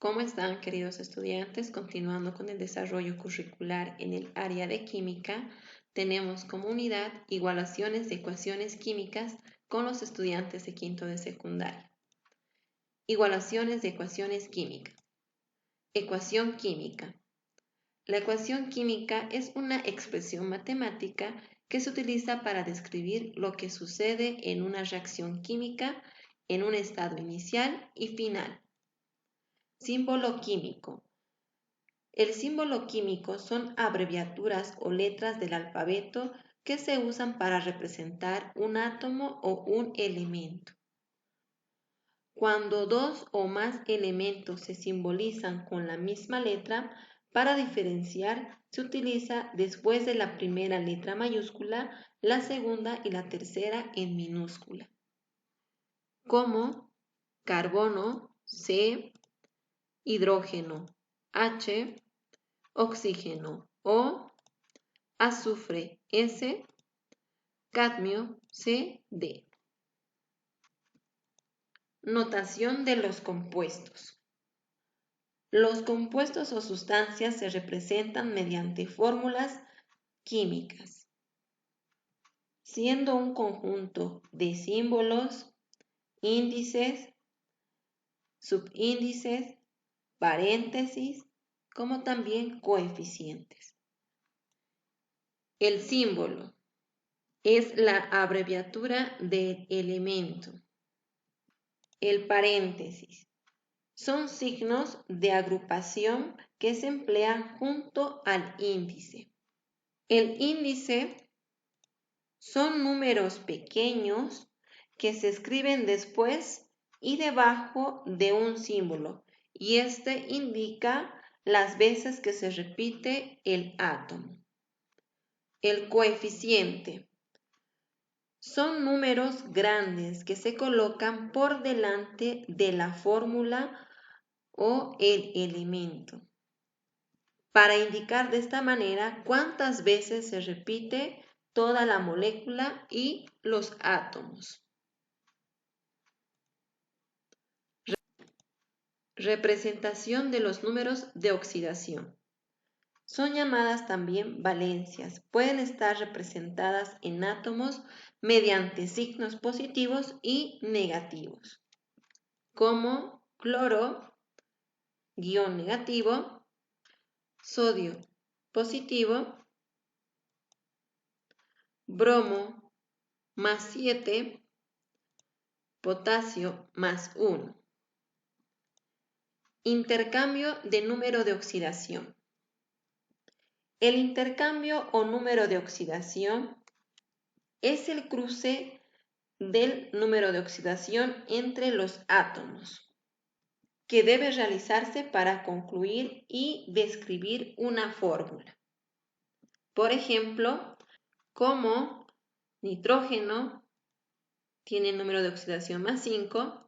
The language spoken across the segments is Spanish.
¿Cómo están, queridos estudiantes? Continuando con el desarrollo curricular en el área de química, tenemos como unidad igualaciones de ecuaciones químicas con los estudiantes de quinto de secundaria. Igualaciones de ecuaciones químicas. Ecuación química. La ecuación química es una expresión matemática que se utiliza para describir lo que sucede en una reacción química en un estado inicial y final. Símbolo químico. El símbolo químico son abreviaturas o letras del alfabeto que se usan para representar un átomo o un elemento. Cuando dos o más elementos se simbolizan con la misma letra, para diferenciar se utiliza después de la primera letra mayúscula, la segunda y la tercera en minúscula, como carbono, C, hidrógeno, H, oxígeno O, azufre S, cadmio C, D. Notación de los compuestos. Los compuestos o sustancias se representan mediante fórmulas químicas, siendo un conjunto de símbolos, índices, subíndices, paréntesis, como también coeficientes. El símbolo es la abreviatura del elemento. El paréntesis son signos de agrupación que se emplean junto al índice. El índice son números pequeños que se escriben después y debajo de un símbolo, y este indica las veces que se repite el átomo. El coeficiente son números grandes que se colocan por delante de la fórmula o el elemento, para indicar de esta manera cuántas veces se repite toda la molécula y los átomos. Representación de los números de oxidación. Son llamadas también valencias. Pueden estar representadas en átomos mediante signos positivos y negativos, como cloro, guión negativo, sodio positivo, bromo más 7, potasio más 1. Intercambio de número de oxidación. El intercambio o número de oxidación es el cruce del número de oxidación entre los átomos, que debe realizarse para concluir y describir una fórmula. Por ejemplo, como nitrógeno tiene número de oxidación más 5,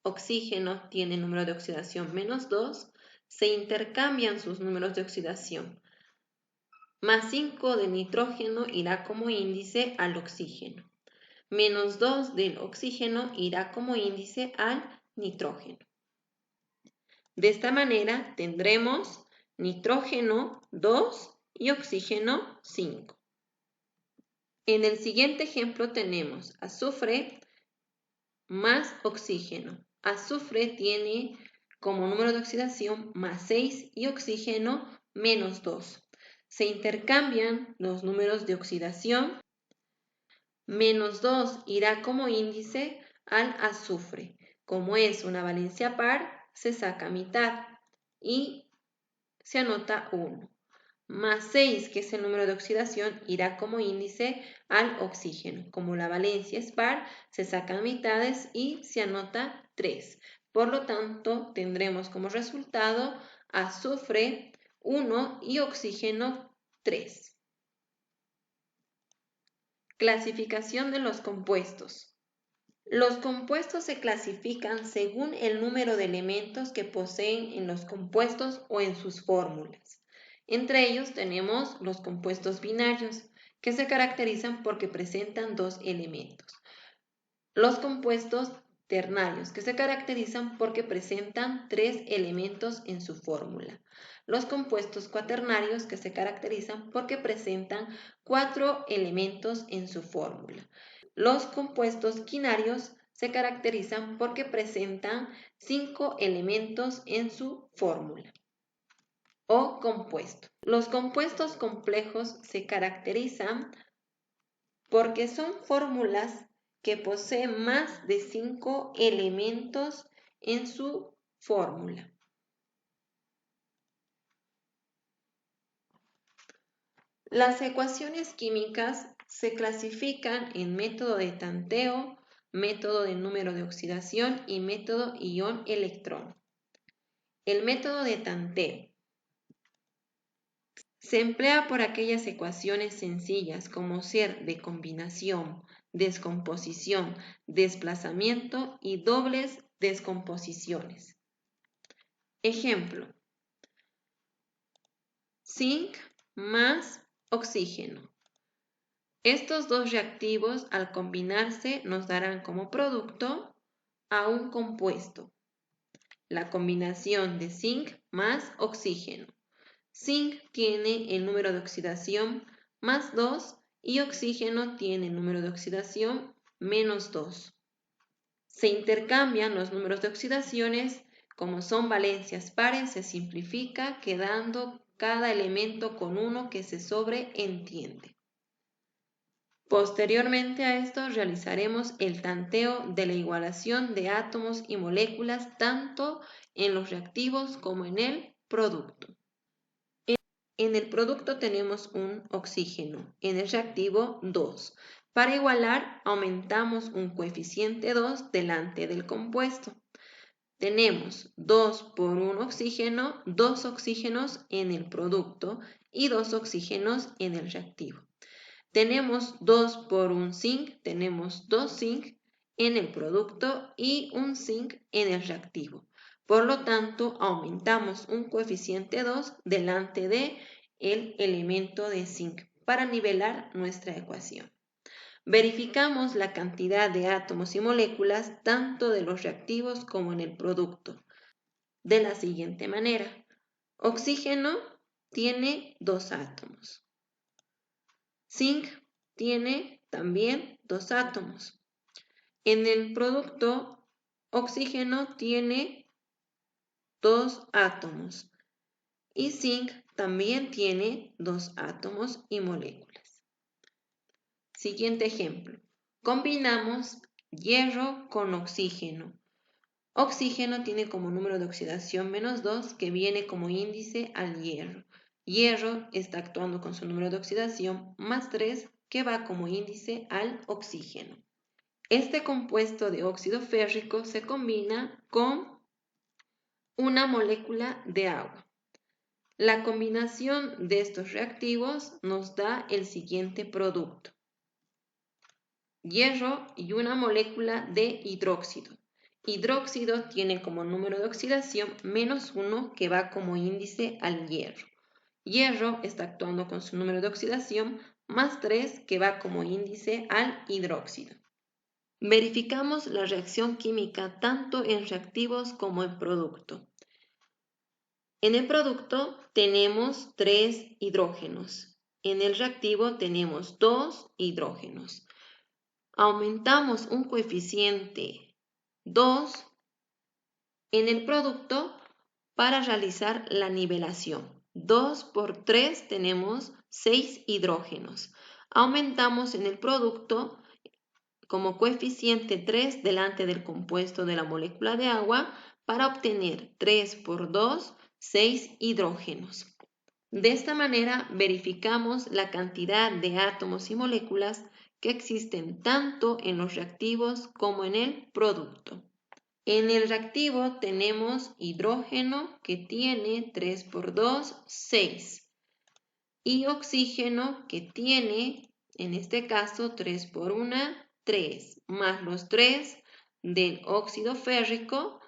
oxígeno tiene número de oxidación menos 2, se intercambian sus números de oxidación. Más 5 de nitrógeno irá como índice al oxígeno. Menos 2 del oxígeno irá como índice al nitrógeno. De esta manera tendremos nitrógeno 2 y oxígeno 5. En el siguiente ejemplo tenemos azufre más oxígeno. Azufre tiene como número de oxidación más 6 y oxígeno menos 2. Se intercambian los números de oxidación. Menos 2 irá como índice al azufre. Como es una valencia par, se saca mitad y se anota 1. Más 6, que es el número de oxidación, irá como índice al oxígeno. Como la valencia es par, se sacan mitades y se anota 3. Por lo tanto, tendremos como resultado azufre 1 y oxígeno 3. Clasificación de los compuestos. Los compuestos se clasifican según el número de elementos que poseen en los compuestos o en sus fórmulas. Entre ellos tenemos los compuestos binarios, que se caracterizan porque presentan dos elementos. Los compuestos ternarios, que se caracterizan porque presentan 3 elementos en su fórmula. Los compuestos cuaternarios, que se caracterizan porque presentan 4 elementos en su fórmula. Los compuestos quinarios se caracterizan porque presentan 5 elementos en su fórmula o compuesto. Los compuestos complejos se caracterizan porque son fórmulas que poseen más de 5 elementos en su fórmula. Las ecuaciones químicas se clasifican en método de tanteo, método de número de oxidación y método ion-electrón. El método de tanteo se emplea por aquellas ecuaciones sencillas como ser de combinación, descomposición, desplazamiento y dobles descomposiciones. Ejemplo: zinc más oxígeno. Estos dos reactivos al combinarse nos darán como producto a un compuesto. La combinación de zinc más oxígeno. Zinc tiene el número de oxidación más 2 y oxígeno tiene el número de oxidación menos 2. Se intercambian los números de oxidaciones, como son valencias pares, se simplifica quedando cada elemento con uno que se sobreentiende. Posteriormente a esto realizaremos el tanteo de la igualación de átomos y moléculas tanto en los reactivos como en el producto. En el producto tenemos un oxígeno, en el reactivo 2. Para igualar, aumentamos un coeficiente 2 delante del compuesto. Tenemos 2 por 1 oxígeno, 2 oxígenos en el producto y 2 oxígenos en el reactivo. Tenemos 2 por 1 zinc, tenemos 2 zinc en el producto y un zinc en el reactivo. Por lo tanto, aumentamos un coeficiente 2 delante de el elemento de zinc para nivelar nuestra ecuación. Verificamos la cantidad de átomos y moléculas tanto de los reactivos como en el producto. De la siguiente manera: oxígeno tiene 2 átomos. Zinc tiene también 2 átomos. En el producto, oxígeno tiene 2 átomos y zinc también tiene 2 átomos y moléculas. Siguiente ejemplo. Combinamos hierro con oxígeno. Oxígeno tiene como número de oxidación menos 2, que viene como índice al hierro. Hierro está actuando con su número de oxidación más 3, que va como índice al oxígeno. Este compuesto de óxido férrico se combina con una molécula de agua. La combinación de estos reactivos nos da el siguiente producto: hierro y una molécula de hidróxido. Hidróxido tiene como número de oxidación menos 1, que va como índice al hierro. Hierro está actuando con su número de oxidación más 3, que va como índice al hidróxido. Verificamos la reacción química tanto en reactivos como en producto. En el producto tenemos 3 hidrógenos. En el reactivo tenemos 2 hidrógenos. Aumentamos un coeficiente 2 en el producto para realizar la nivelación. 2 por 3 tenemos 6 hidrógenos. Aumentamos en el producto como coeficiente 3 delante del compuesto de la molécula de agua para obtener 3 por 2, 6 hidrógenos. De esta manera verificamos la cantidad de átomos y moléculas que existen tanto en los reactivos como en el producto. En el reactivo tenemos hidrógeno, que tiene 3 por 2, 6. Y oxígeno, que tiene, en este caso, 3 por 1, 3, más los 3 del óxido férrico,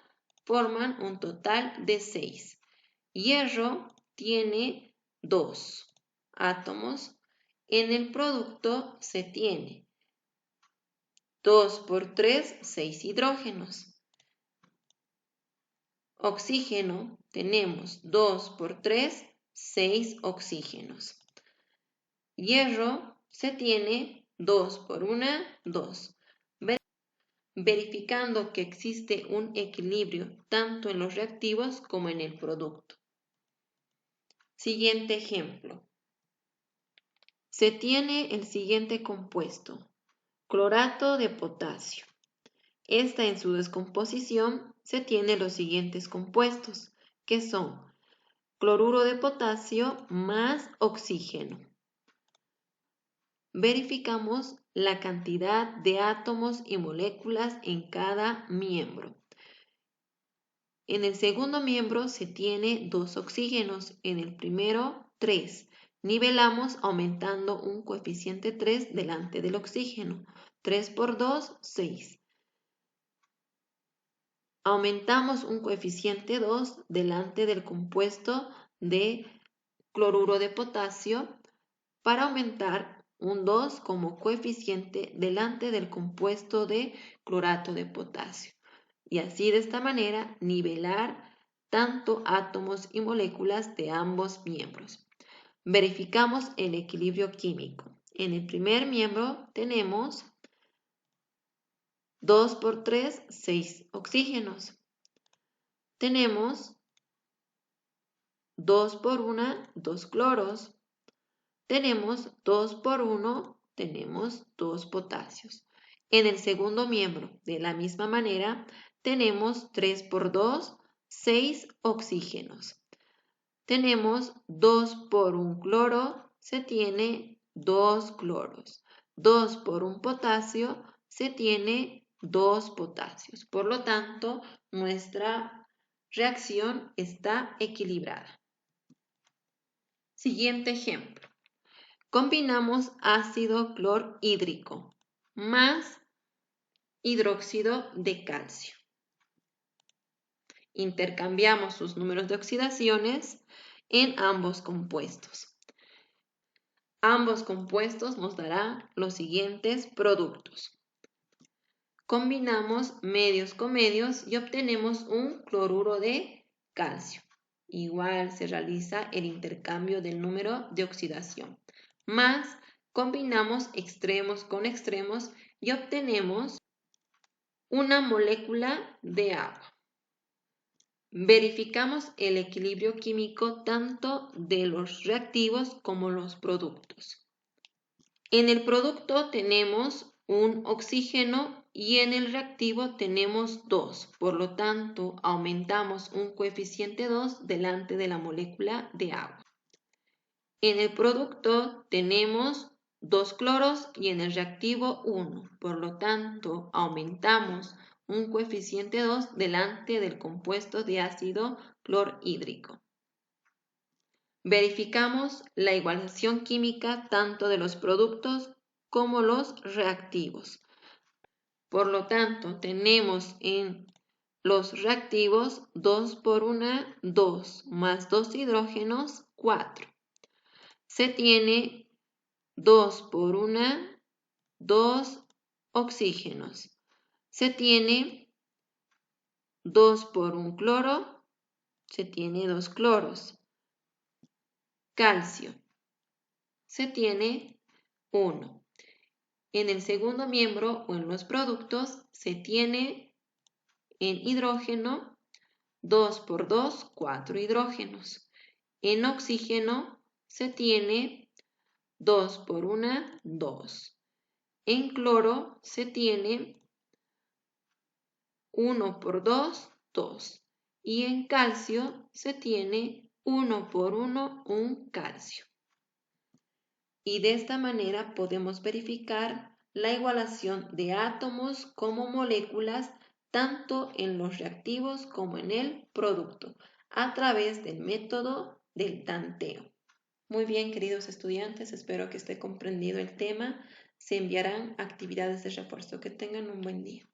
forman un total de 6. Hierro tiene 2 átomos. En el producto se tiene 2 por 3, 6 hidrógenos. Oxígeno, tenemos 2 por 3, 6 oxígenos. Hierro, se tiene 2 por 1, 2. Verificando que existe un equilibrio tanto en los reactivos como en el producto. Siguiente ejemplo. Se tiene el siguiente compuesto, clorato de potasio. Esta en su descomposición se tiene los siguientes compuestos, que son cloruro de potasio más oxígeno. Verificamos la cantidad de átomos y moléculas en cada miembro. En el segundo miembro se tiene 2 oxígenos, en el primero 3. Nivelamos aumentando un coeficiente 3 delante del oxígeno. 3 por 2, 6. Aumentamos un coeficiente 2 delante del compuesto de cloruro de potasio para aumentar un 2 como coeficiente delante del compuesto de clorato de potasio. Y así de esta manera nivelar tanto átomos y moléculas de ambos miembros. Verificamos el equilibrio químico. En el primer miembro tenemos 2 por 3, 6 oxígenos. Tenemos 2 por 1, 2 cloros. Tenemos 2 por 1, tenemos 2 potasios. En el segundo miembro, de la misma manera, tenemos 3 por 2, 6 oxígenos. Tenemos 2 por 1 cloro, se tiene 2 cloros. 2 por 1 potasio, se tiene 2 potasios. Por lo tanto, nuestra reacción está equilibrada. Siguiente ejemplo. Combinamos ácido clorhídrico más hidróxido de calcio. Intercambiamos sus números de oxidaciones en ambos compuestos. Ambos compuestos nos darán los siguientes productos. Combinamos medios con medios y obtenemos un cloruro de calcio. Igual se realiza el intercambio del número de oxidación. Más combinamos extremos con extremos y obtenemos una molécula de agua. Verificamos el equilibrio químico tanto de los reactivos como los productos. En el producto tenemos un oxígeno y en el reactivo tenemos 2. Por lo tanto, aumentamos un coeficiente 2 delante de la molécula de agua. En el producto tenemos 2 cloros y en el reactivo 1. Por lo tanto, aumentamos un coeficiente 2 delante del compuesto de ácido clorhídrico. Verificamos la igualación química tanto de los productos como los reactivos. Por lo tanto, tenemos en los reactivos 2 por 1, 2, más 2 hidrógenos, 4. Se tiene 2 por 1, 2 oxígenos. Se tiene 2 por 1 cloro, se tiene 2 cloros. Calcio, se tiene 1. En el segundo miembro o en los productos se tiene en hidrógeno 2 por 2, 4 hidrógenos. En oxígeno se tiene 2 por 1, 2. En cloro se tiene 1 por 2, 2. Y en calcio se tiene 1 por 1, un calcio. Y de esta manera podemos verificar la igualación de átomos como moléculas tanto en los reactivos como en el producto a través del método del tanteo. Muy bien, queridos estudiantes, espero que esté comprendido el tema. Se enviarán actividades de refuerzo. Que tengan un buen día.